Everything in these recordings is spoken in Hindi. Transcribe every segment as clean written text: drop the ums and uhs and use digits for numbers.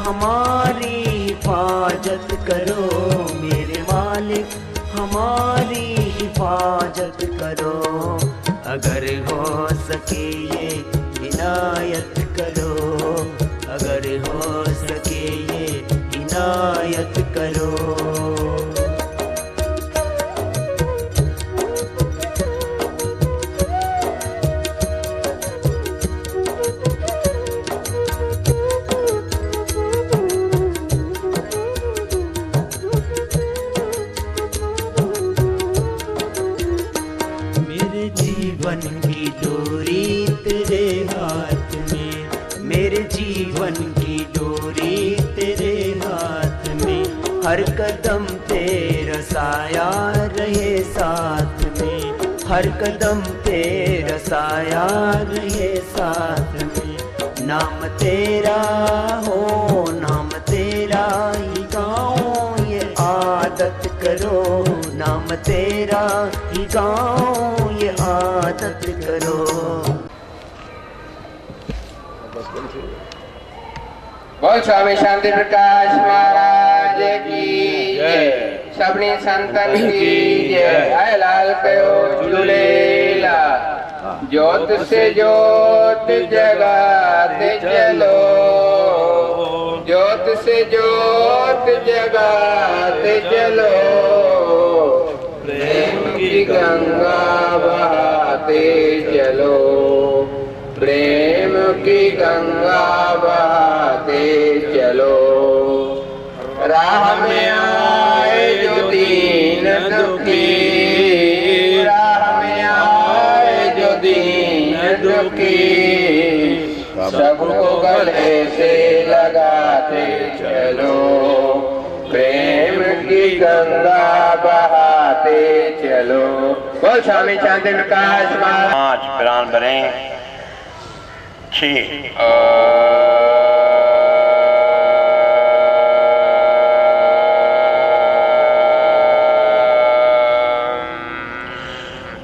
हमारी हिफाजत करो, मेरे मालिक हमारी हिफाजत करो। अगर हो सके ये इनायत करो, अगर हो सके ये इनायत करो। जीवन की डोरी तेरे हाथ में, मेरे जीवन की डोरी तेरे हाथ में। हर कदम तेरा साया रहे साथ में, हर कदम तेरा साया रहे साथ में। नाम तेरा हो, नाम तेरा ही गाऊं ये आदत करो, नाम तेरा ही गाऊं ये आदत करो। बोल स्वामी शांति प्रकाश महाराज की जय, सबनी संतन की जय। आए लाल कयो झूलेला, ज्योत से ज्योत जगाते चलो, ज्योत से ज्योत जगाते चलो। प्रेम की गंगा बहाते चलो, प्रेम की गंगा बहाते चलो। राह में आए जो दीन दुखी, राह में आए जो दीन दुखी, सबको गले से लगाते चलो। प्रेम की गंगा बहाते चलो। बोल स्वामी शांति प्रकाश महाराज। 5 प्राण भरे 6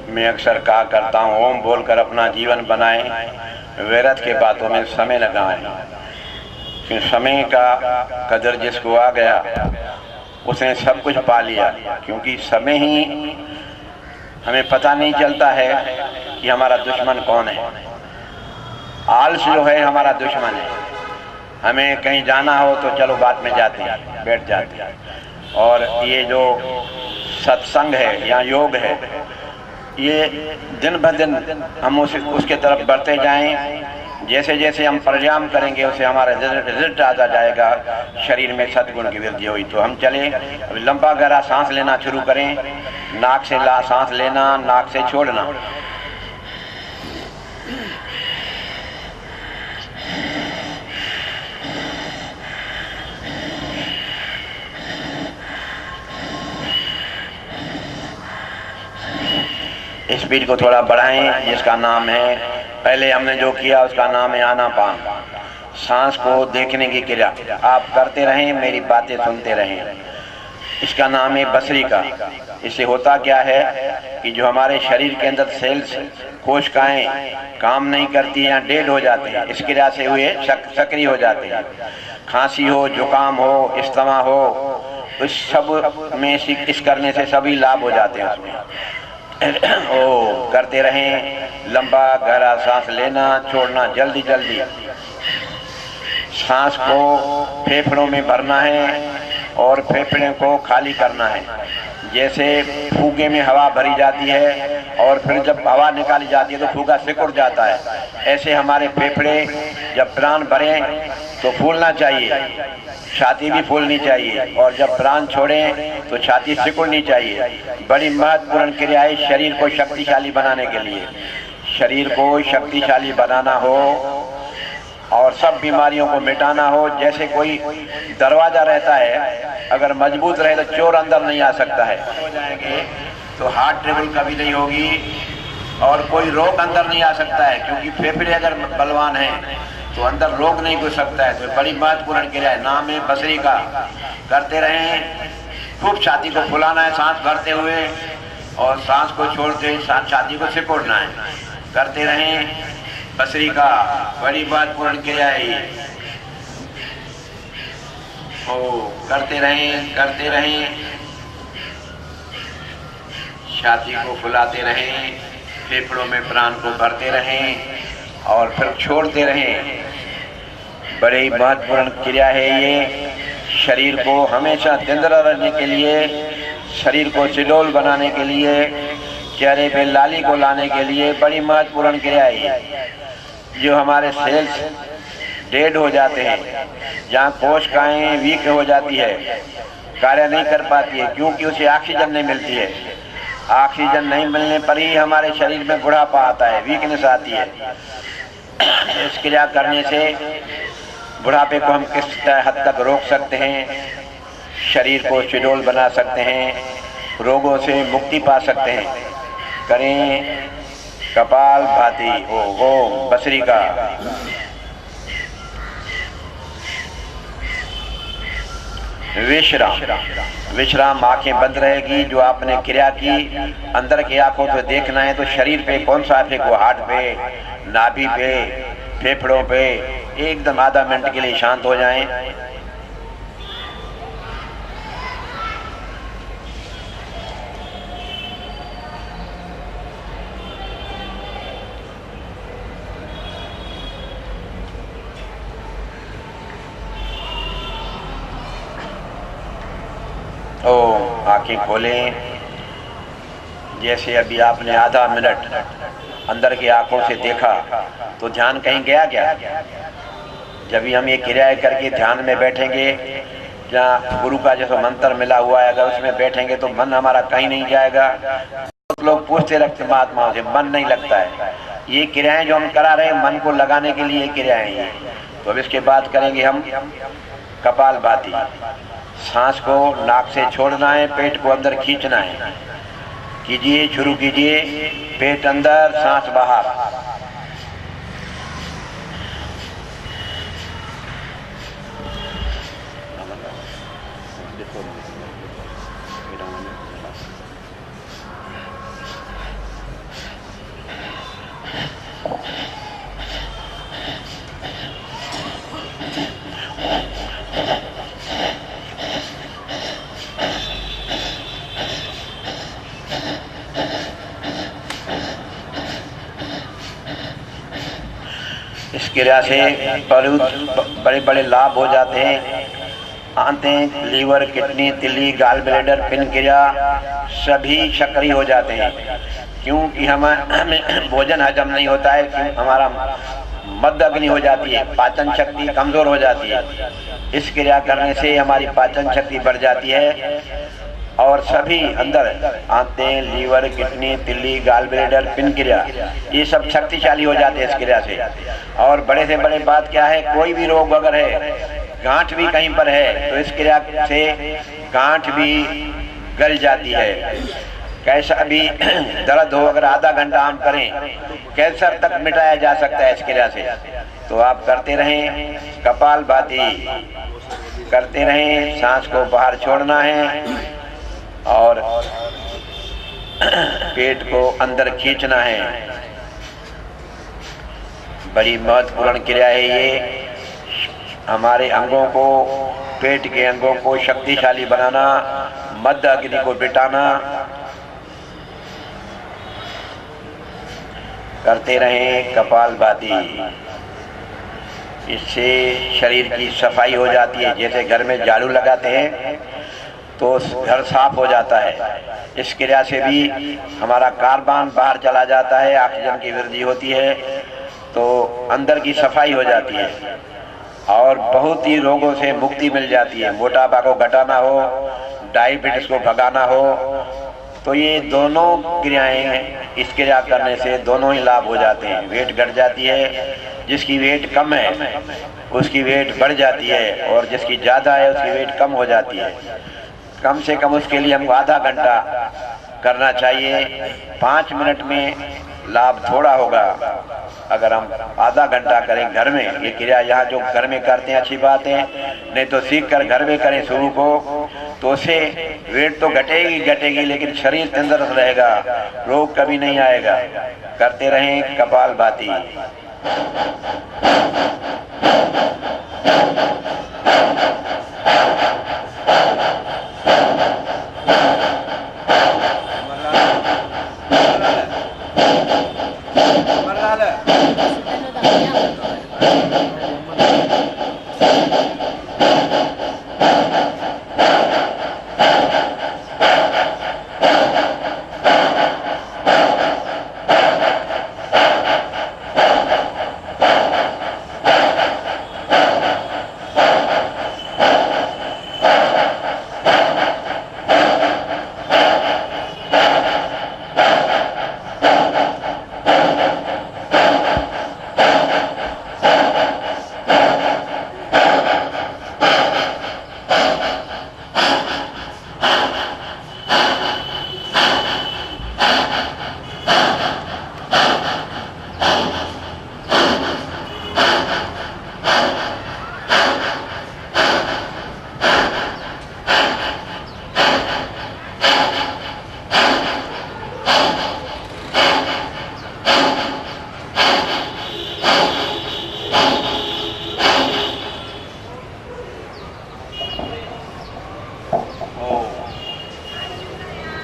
मैं अक्सर कहा करता हूँ, ओम बोलकर अपना जीवन बनाएं, व्यर्थ के बातों में समय लगाएं। क्योंकि समय का कदर जिसको आ गया उसने सब कुछ पा लिया। क्योंकि समय ही हमें पता नहीं चलता है कि हमारा दुश्मन कौन है। आलस जो है हमारा दुश्मन है। हमें कहीं जाना हो तो चलो बाद में जाते हैं, बैठ जाते हैं। और ये जो सत्संग है या योग है, ये दिन ब दिन हम उसके तरफ बढ़ते जाएं। जैसे जैसे हम प्राणायाम करेंगे उसे हमारा रिजल्ट आता जाएगा, शरीर में सद्गुण की वृद्धि हुई। तो हम चले, अभी लंबा गहरा सांस लेना शुरू करें। नाक से सांस लेना, नाक से छोड़ना। स्पीड को थोड़ा बढ़ाएं, जिसका नाम है, पहले हमने जो किया उसका नाम है आनापान, सांस को देखने की क्रिया। आप करते रहें, मेरी बातें सुनते रहें। इसका नाम है भस्त्रिका। इससे होता क्या है कि जो हमारे शरीर के अंदर सेल्स कोशिकाएं काम नहीं करती या डेड हो जाते हैं, इस क्रिया से हुए सक्रिय हो जाते हैं। खांसी हो, जुकाम हो, इस्तेमा हो, उस सब में इस करने से सभी लाभ हो जाते हैं उसमें। ओ करते रहें, लंबा गहरा सांस लेना छोड़ना, जल्दी जल्दी सांस को फेफड़ों में भरना है और फेफड़े को खाली करना है। जैसे फूगे में हवा भरी जाती है और फिर जब हवा निकाली जाती है तो फूगा सिकुड़ जाता है, ऐसे हमारे फेफड़े जब प्राण भरें तो फूलना चाहिए, छाती भी फूलनी चाहिए, और जब प्राण छोड़ें तो छाती सिकुड़नी चाहिए। बड़ी महत्वपूर्ण क्रिया है शरीर को शक्तिशाली बनाने के लिए। शरीर को शक्तिशाली बनाना हो और सब बीमारियों को मिटाना हो, जैसे कोई दरवाजा रहता है, अगर मजबूत रहे तो चोर अंदर नहीं आ सकता है, हो जाएंगे तो हार्ट ट्रबल कभी नहीं होगी और कोई रोग अंदर नहीं आ सकता है, क्योंकि फेफड़े अगर बलवान है तो अंदर रोग नहीं घुस सकता है। तो बड़ी महत्वपूर्ण क्रिया है, नाम है बसरी का। करते रहें, खूब छाती को फुलाना है सांस भरते हुए और सांस को छोड़ते छाती को सिकोड़ना है। करते रहें बसरी का, बड़ी महत्वपूर्ण क्रिया है ये। करते रहें, छाती को फुलाते रहें, फेफड़ों में प्राण को भरते रहें और फिर छोड़ते रहें। बड़ी महत्वपूर्ण क्रिया है ये। शरीर को हमेशा जिंदा रहने के लिए, शरीर को सुडौल बनाने के लिए, चेहरे पे लाली को लाने के लिए बड़ी महत्वपूर्ण क्रिया है ये। जो हमारे सेल्स डेड हो जाते हैं, जहाँ कोशिकाएं वीक हो जाती है, कार्य नहीं कर पाती है, क्योंकि उसे ऑक्सीजन नहीं मिलती है। ऑक्सीजन नहीं मिलने पर ही हमारे शरीर में बुढ़ापा आता है, वीकनेस आती है। इस क्रिया करने से बुढ़ापे को हम किस हद तक रोक सकते हैं, शरीर को सुडौल बना सकते हैं, रोगों से मुक्ति पा सकते हैं। करें कपाल भाती, ओम बसरी का। विश्राम, आंखें बंद रहेगी। जो आपने क्रिया की अंदर की आंखों से देखना है तो शरीर पे कौन सा इफेक्ट हो, हार्ट पे, नाभि पे, फेफड़ों पे, एकदम आधा मिनट के लिए शांत हो जाएं। आंखें खोलें। जैसे अभी आपने आधा मिनट अंदर की आंखों से देखा तो ध्यान कहीं गया क्या? जब भी हम ये क्रियाएं करके ध्यान में बैठेंगे, जहाँ गुरु का जैसा मंत्र मिला हुआ है, अगर उसमें बैठेंगे तो मन हमारा कहीं नहीं जाएगा। बहुत लोग पूछते रखते महात्माओं से, मन नहीं लगता है। ये क्रियाएं जो हम करा रहे हैं मन को लगाने के लिए क्रियाएं हैं। तो अब इसके बाद करेंगे हम कपालभाति। सांस को नाक से छोड़ना है, पेट को अंदर खींचना है। कीजिए, शुरू कीजिए। पेट अंदर, सांस बाहर। इस क्रिया से बड़े बड़े लाभ हो जाते हैं। आंतें, लीवर, किडनी, तिल्ली, गाल ब्लैडर, पिन क्रिया सभी सक्रिय हो जाते हैं, क्योंकि हमें भोजन हजम नहीं होता है, क्यों हमारा मद अग्नि हो जाती है, पाचन शक्ति कमजोर हो जाती है। इस क्रिया करने से हमारी पाचन शक्ति बढ़ जाती है और सभी अंदर आंतें, लीवर, किडनी, तिल्ली, गाल ब्लैडर, पिन क्रिया ये सब शक्तिशाली हो जाते हैं इस क्रिया से। और बड़े से बड़े बात क्या है, कोई भी रोग अगर है, गांठ भी कहीं पर है तो इस क्रिया से गांठ भी गल जाती है। कैसा भी दर्द हो, अगर आधा घंटा हम करें, कैंसर तक मिटाया जा सकता है इस क्रिया से। तो आप करते रहें, कपालभाति करते रहें। सांस को बाहर छोड़ना है और पेट को अंदर खींचना है। बड़ी महत्वपूर्ण क्रिया है ये। हमारे अंगों को, पेट के अंगों को शक्तिशाली बनाना, मध्य अग्नि को बिटाना करते रहें कपालभाति। इससे शरीर की सफाई हो जाती है। जैसे घर में झाड़ू लगाते हैं तो घर साफ हो जाता है। इस क्रिया से भी हमारा कार्बन बाहर चला जाता है, ऑक्सीजन की वृद्धि होती है, तो अंदर की सफाई हो जाती है और बहुत ही रोगों से मुक्ति मिल जाती है। मोटापा को घटाना हो, डायबिटीज को भगाना हो, तो ये दोनों क्रियाएं, इस क्रिया करने से दोनों ही लाभ हो जाते हैं। वेट घट जाती है, जिसकी वेट कम है उसकी वेट बढ़ जाती है, और जिसकी ज़्यादा है उसकी वेट कम हो जाती है। कम से कम उसके लिए हमको आधा घंटा करना चाहिए। 5 मिनट में लाभ थोड़ा होगा। अगर हम आधा घंटा करें घर में, ये क्रिया यहाँ जो घर में करते हैं अच्छी बात है, नहीं तो सीख कर घर में करें शुरू को, तो उससे वेट तो घटेगी लेकिन शरीर तंदुरुस्त रहेगा, रोग कभी नहीं आएगा। करते रहें कपालभाति।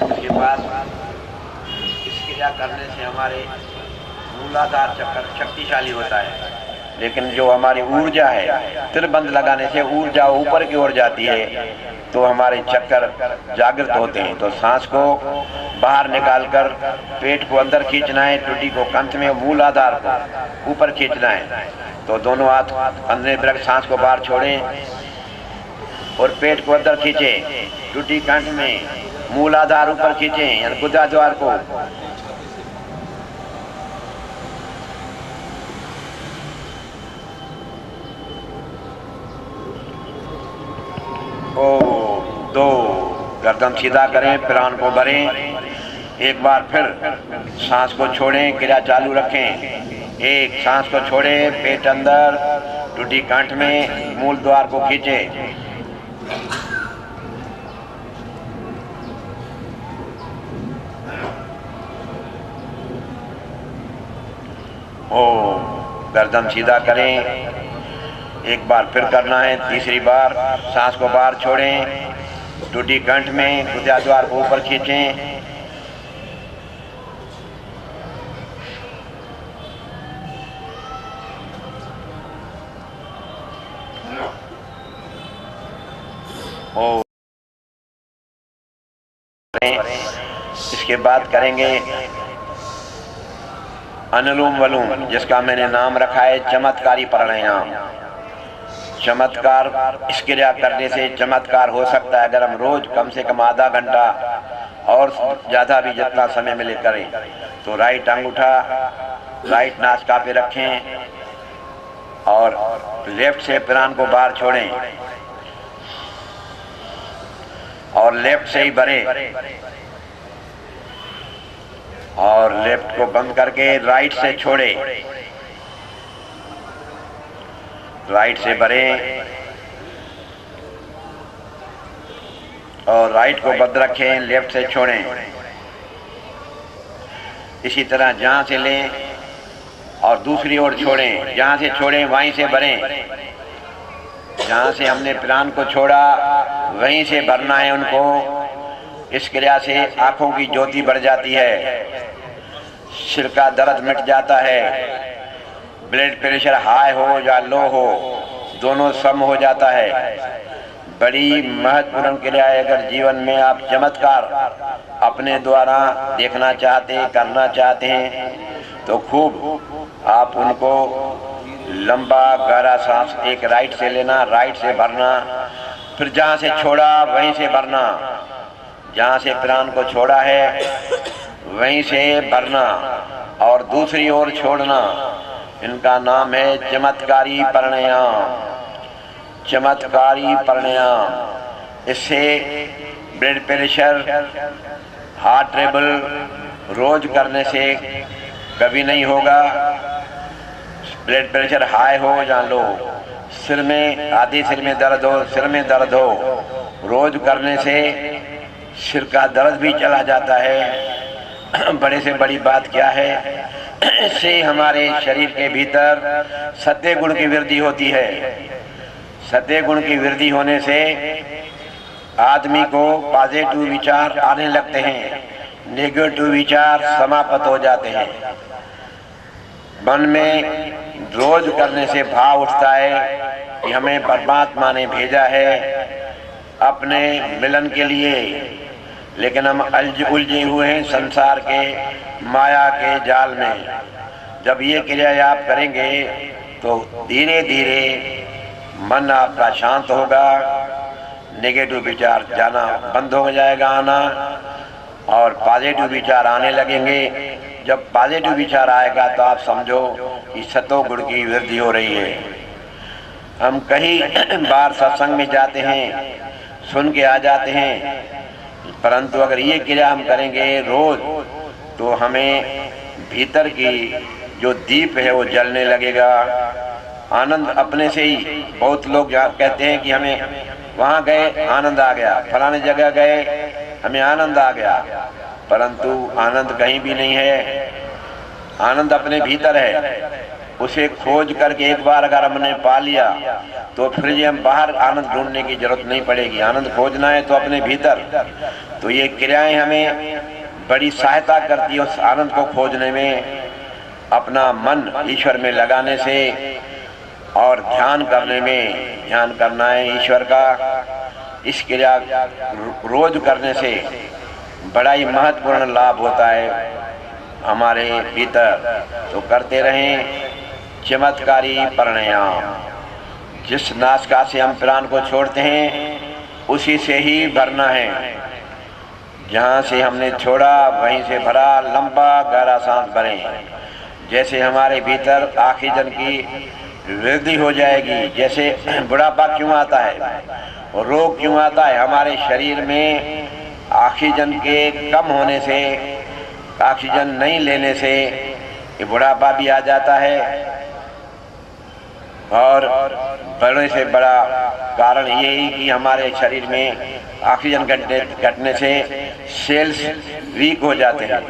इसके बाद इस क्रिया करने से हमारे मूलाधार चक्र शक्तिशाली होता है। लेकिन जो हमारी ऊर्जा है, त्रिबंध लगाने से ऊर्जा ऊपर की ओर जाती है, तो हमारे चक्कर जागृत होते हैं। तो सांस को बाहर निकालकर पेट को अंदर खींचना है, टुटी को कंठ में, मूलाधार को ऊपर खींचना है। तो दोनों हाथ अंदर रख सांस को बाहर छोड़ें और पेट को अंदर खींचें, टुटी कंठ में, मूलाधार ऊपर खींचें, यानी गुदाद्वार को। दो, गर्दन सीधा करें, प्राण को भरें। एक बार फिर सांस को छोड़ें, क्रिया चालू रखें। एक, सांस को छोड़ें, पेट अंदर, टूटी कंठ में, मूल द्वार को खींचें। गर्दन सीधा करें। एक बार फिर करना है, तीसरी बार सांस को बाहर छोड़ें, टूटी कंठ में, गुदाद्वार को ऊपर खींचें। इसके बाद करेंगे अनुलोम विलोम, जिसका मैंने नाम रखा है चमत्कारी प्राणायाम। चमत्कार, इस क्रिया करने से चमत्कार हो सकता है अगर हम रोज कम से कम आधा घंटा और ज़्यादा भी जितना समय मिले करें। तो राइट अंगूठा राइट नासिका पे रखें और लेफ्ट से प्राण को बाहर छोड़ें और लेफ्ट से ही भरें और लेफ्ट को बंद करके राइट से छोड़ें, राइट से भरें और राइट को बंद रखें, लेफ्ट से छोड़ें। इसी तरह जहां से लें और दूसरी ओर छोड़ें, जहाँ से छोड़ें वहीं से भरें। जहाँ से हमने प्राण को छोड़ा वहीं से भरना है उनको। इस क्रिया से आंखों की ज्योति बढ़ जाती है, सिर का दर्द मिट जाता है, ब्लड प्रेशर हाई हो या लो हो दोनों सम हो जाता है। बड़ी महत्वपूर्ण क्रिया है। अगर जीवन में आप चमत्कार अपने द्वारा देखना चाहते, करना चाहते हैं तो खूब आप उनको लंबा गहरा सांस एक राइट से लेना, राइट से भरना, फिर जहाँ से छोड़ा वहीं से भरना। जहाँ से प्राण को छोड़ा है वहीं से भरना और दूसरी ओर छोड़ना। इनका नाम है चमत्कारी प्राणायाम। चमत्कारी प्राणायाम, इससे ब्लड प्रेशर, हार्ट ट्रबल रोज करने से कभी नहीं होगा। ब्लड प्रेशर हाई हो या लो, सिर में आधी सिर में दर्द हो, सिर में दर्द हो, रोज करने से सिर का दर्द भी चला जाता है। बड़े से बड़ी बात क्या है, इससे हमारे शरीर के भीतर सत्य गुण की वृद्धि होती है। सत्य गुण की वृद्धि होने से आदमी को पॉजिटिव विचार आने लगते हैं, नेगेटिव विचार समाप्त हो जाते हैं। मन में रोज करने से भाव उठता है कि हमें परमात्मा ने भेजा है अपने मिलन के लिए, लेकिन हम उलझे हुए हैं संसार के माया के जाल में। जब ये क्रिया आप करेंगे तो धीरे धीरे मन आपका शांत होगा, नेगेटिव विचार जाना बंद हो जाएगा आना और पॉजिटिव विचार आने लगेंगे। जब पॉजिटिव विचार आएगा तो आप समझो कि सतो गुण की वृद्धि हो रही है। हम कई बार सत्संग में जाते हैं, सुन के आ जाते हैं, परंतु अगर ये क्रिया हम करेंगे रोज तो हमें भीतर की जो दीप है वो जलने लगेगा। आनंद अपने से ही, बहुत लोग कहते हैं कि हमें वहाँ गए आनंद आ गया, फलाने जगह गए हमें आनंद आ गया, परंतु आनंद कहीं भी नहीं है। आनंद अपने भीतर है, उसे खोज करके एक बार अगर हमने पा लिया तो फिर ये हम बाहर आनंद ढूंढने की जरूरत नहीं पड़ेगी। आनंद खोजना है तो अपने भीतर। तो ये क्रियाएं हमें बड़ी सहायता करती है उस आनंद को खोजने में। अपना मन ईश्वर में लगाने से और ध्यान करने में, ध्यान करना है ईश्वर का। इस क्रिया रोज करने से बड़ा ही महत्वपूर्ण लाभ होता है हमारे भीतर। तो करते रहें चमत्कारी प्राणायाम। जिस नासिका से हम प्राण को छोड़ते हैं उसी से ही भरना है। जहाँ से हमने छोड़ा वहीं से भरा, लंबा गहरा सांस भरें। जैसे हमारे भीतर ऑक्सीजन की वृद्धि हो जाएगी। जैसे बुढ़ापा क्यों आता है और रोग क्यों आता है, हमारे शरीर में ऑक्सीजन के कम होने से, ऑक्सीजन नहीं लेने से ये बुढ़ापा भी आ जाता है। और बड़े से बड़ा कारण यही कि हमारे शरीर में ऑक्सीजन घटने से सेल्स वीक हो जाते हैं।